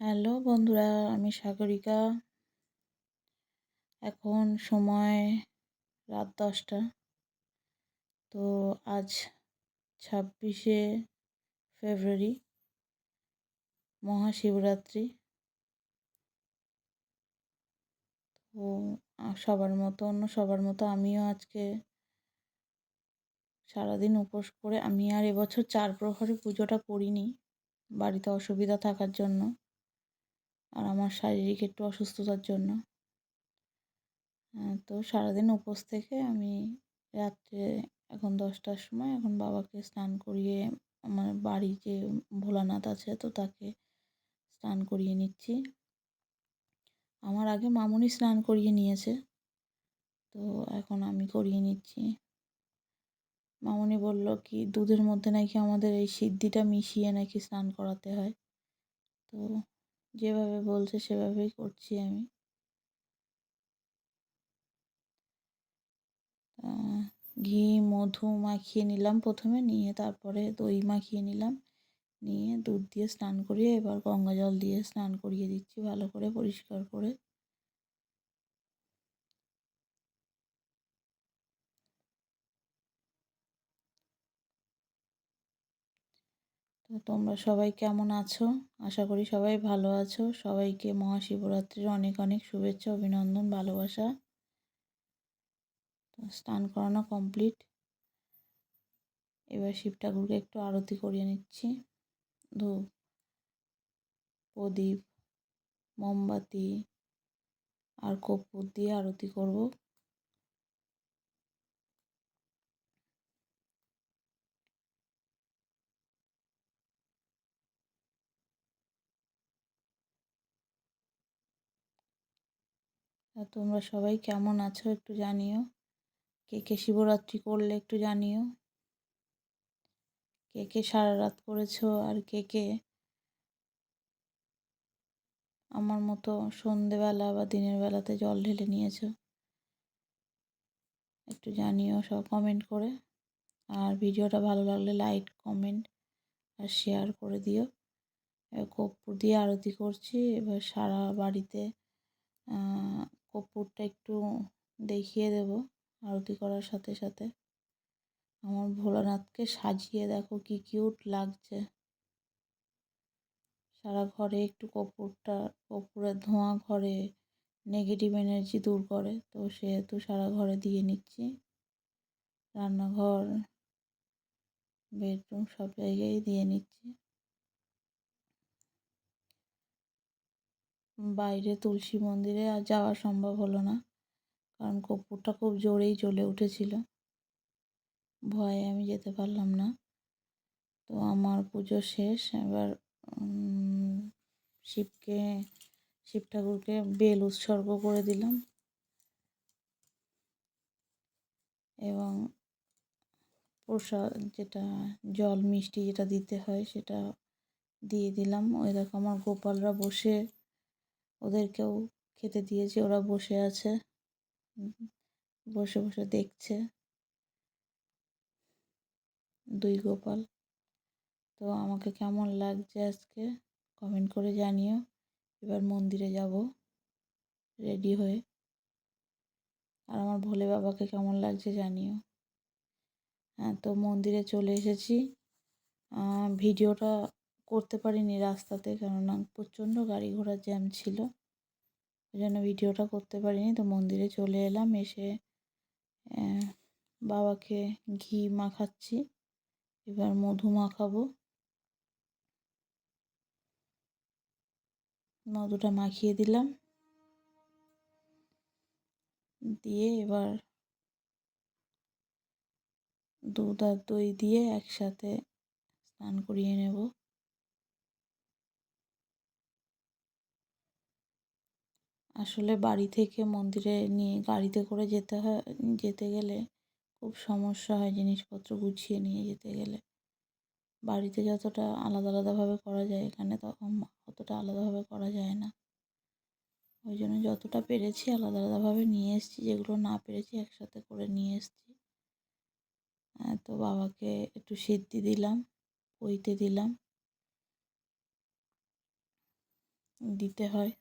Hello বন্ধুরা, আমি সাগরিকা। এখন সময় রাত 10টা। তো আজ 26শে ফেব্রুয়ারি, মহাশিবরাত্রি। তো সবার মতো আমিও আজকে সারাদিন উপোস করে আমি আর এবছর 4 প্রহরে পুজোটা করিনি, বাড়িতে অসুবিধা থাকার জন্য আর আমার শারীরিক একটু অসুস্থতার জন্য। তো সারাদিন উপোস থেকে আমি রাত্রে এখন 10টার সময় এখন বাবাকে স্নান করিয়ে আমার বাড়ি যে ভোলানাথ আছে তো তাকে স্নান করিয়ে নিচ্ছি। আমার আগে মামুনি স্নান করিয়ে নিয়েছে, তো এখন আমি করিয়ে নিচ্ছি। মামুনি বলল কি দুধের মধ্যে নাকি আমাদের এই সিদ্ধিটা মিশিয়ে নাকি স্নান করাতে হয়। তো যেভাবে বলছে সেভাবেই করছি আমি। ঘি মধু মাখিয়ে নিলাম প্রথমে, নিয়ে তারপরে দই মাখিয়ে নিলাম, নিয়ে দুধ দিয়ে স্নান করিয়ে এবার গঙ্গা জল দিয়ে স্নান করিয়ে দিচ্ছি ভালো করে পরিষ্কার করে। তো তোমরা সবাই কেমন আছো? আশা করি সবাই ভালো আছো। সবাইকে মহাশিবরাত্রির অনেক অনেক শুভেচ্ছা, অভিনন্দন, ভালোবাসা। তো স্নান করানো কমপ্লিট। এবার শিব ঠাকুরকে একটু আরতি করিয়ে নিচ্ছি। ধূপ, প্রদীপ, মোমবাতি আর কর্পূর দিয়ে আরতি করব। আর তোমরা সবাই কেমন আছো একটু জানিও। কে কে শিবরাত্রি করলে একটু জানিও। কে কে সারা রাত করেছো আর কে কে আমার মতো সন্ধেবেলা বা দিনের বেলাতে জল ঢেলে নিয়েছো একটু জানিও সব কমেন্ট করে। আর ভিডিওটা ভালো লাগলে লাইক, কমেন্ট আর শেয়ার করে দিও। কর্পূর দিয়ে আরতি করছি। এবার সারা বাড়িতে কর্পূরটা একটু দেখিয়ে দেব আরতি করার সাথে সাথে। আমার ভোলানাথকে সাজিয়ে দেখো কি কিউট লাগছে। সারা ঘরে একটু কর্পূরের ধোঁয়া ঘরে নেগেটিভ এনার্জি দূর করে, তো সেহেতু সারা ঘরে দিয়ে নিচ্ছি। রান্নাঘর, বেডরুম সব জায়গায় দিয়ে নিচ্ছি। বাইরে তুলসী মন্দিরে আর যাওয়া সম্ভব হলো না, কারণ কর্পূরটা খুব জোরেই জ্বলে উঠেছিল, ভয়ে আমি যেতে পারলাম না। তো আমার পুজো শেষ। এবার শিব ঠাকুরকে বেল উৎসর্গ করে দিলাম এবং প্রসাদ যেটা জল মিষ্টি যেটা দিতে হয় সেটা দিয়ে দিলাম। ওই দেখো আমার গোপালরা বসে, ওদেরকেও খেতে দিয়েছি, ওরা বসে আছে, বসে বসে দেখছে, 2 গোপাল। তো আমাকে কেমন লাগছে আজকে কমেন্ট করে জানিও। এবার মন্দিরে যাব রেডি হয়ে। আর আমার ভোলে বাবাকে কেমন লাগছে জানিও। হ্যাঁ, তো মন্দিরে চলে এসেছি। ভিডিওটা করতে পারিনি রাস্তাতে, কেননা প্রচণ্ড গাড়ি ঘোড়ার জ্যাম ছিল, ওই জন্য ভিডিওটা করতে পারিনি। তো মন্দিরে চলে এলাম, এসে বাবাকে ঘি মাখাচ্ছি। এবার মধু মাখাবো। মধুটা মাখিয়ে দিলাম, দিয়ে এবার দুধ আর দই দিয়ে একসাথে স্নান করিয়ে নেব। আসলে বাড়ি থেকে মন্দিরে নিয়ে গাড়িতে করে যেতে গেলে খুব সমস্যা হয়, জিনিসপত্র গুছিয়ে নিয়ে যেতে গেলে। বাড়িতে যতটা আলাদা আলাদাভাবে করা যায় এখানে তখন অতটা আলাদাভাবে করা যায় না। ওই জন্য যতটা পেরেছি আলাদা আলাদাভাবে নিয়ে এসেছি, যেগুলো না পেরেছি একসাথে করে নিয়ে এসেছি। তো বাবাকে একটু সিদ্ধি দিলাম, পইতে দিলাম। দিতে হয়।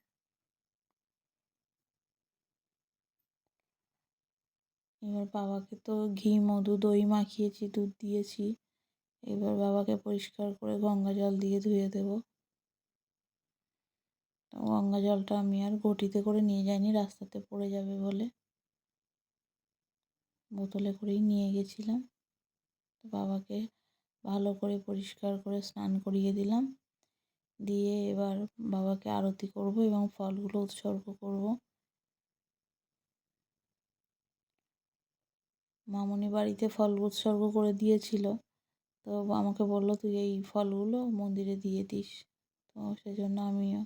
এবার বাবাকে তো ঘি মধু দই মাখিয়েছি, দুধ দিয়েছি। এবার বাবাকে পরিষ্কার করে গঙ্গা জল দিয়ে ধুয়ে দেবো। তো গঙ্গা জলটা আমি আর ঘটিতে করে নিয়ে যাইনি, রাস্তাতে পড়ে যাবে বলে বোতলে করেই নিয়ে গেছিলাম। তো বাবাকে ভালো করে পরিষ্কার করে স্নান করিয়ে দিলাম, দিয়ে এবার বাবাকে আরতি করব এবং ফলগুলো উৎসর্গ করব। মামনি বাড়িতে ফল উৎসর্গ করে দিয়েছিল, তো আমাকে বললো তুই এই ফলগুলো মন্দিরে দিয়ে দিস। তো সেজন্য আমিও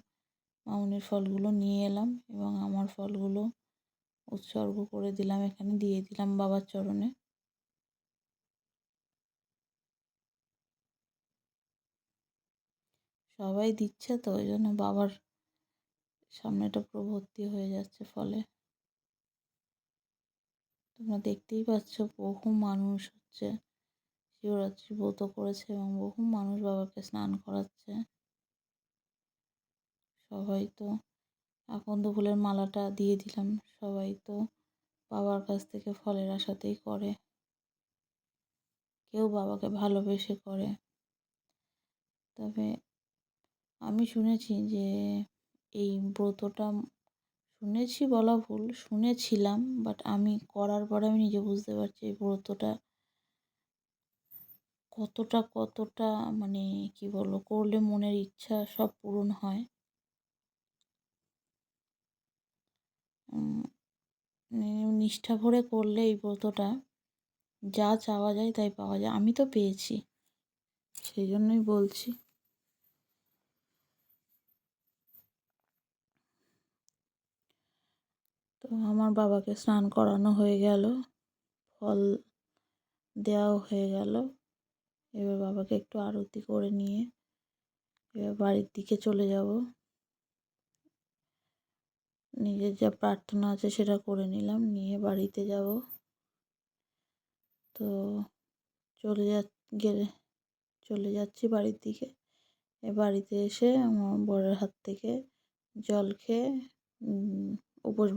মামনির ফলগুলো নিয়ে এলাম এবং আমার ফলগুলো উৎসর্গ করে দিলাম, এখানে দিয়ে দিলাম বাবার চরণে। সবাই দিচ্ছে তো ওই জন্য বাবার সামনেটা পুরো ভর্তি হয়ে যাচ্ছে ফলে। তোমরা দেখতেই পাচ্ছ বহু মানুষ হচ্ছে শিবরাত্রি ব্রত করেছে এবং বহু মানুষ বাবাকে স্নান করাচ্ছে। সবাই তো আকন্দ ফুলের মালাটা দিয়ে দিলাম, সবাই তো বাবার কাছ থেকে ফলের আশাতেই করে, কেউ বাবাকে ভালোবেসে করে। তবে আমি শুনেছি যে এই ব্রতটা, শুনেছি বলা ভুল, শুনেছিলাম, বাট আমি করার পরে আমি নিজে বুঝতে পারছি এই ব্রতটা কতটা মানে কি বলবো, করলে মনের ইচ্ছা সব পূরণ হয়। নিষ্ঠা ভরে করলে এই ব্রতটা যা চাওয়া যায় তাই পাওয়া যায়। আমি তো পেয়েছি, সেই জন্যই বলছি। তো আমার বাবাকে স্নান করানো হয়ে গেল, ফল দেওয়াও হয়ে গেল। এবার বাবাকে একটু আরতি করে নিয়ে এবার বাড়ির দিকে চলে যাব। নিজের যা প্রার্থনা আছে সেটা করে নিলাম, নিয়ে বাড়িতে যাব। তো চলে যা গেলে চলে যাচ্ছি বাড়ির দিকে। বাড়িতে এসে আমার বরের হাত থেকে জল খেয়ে উপোস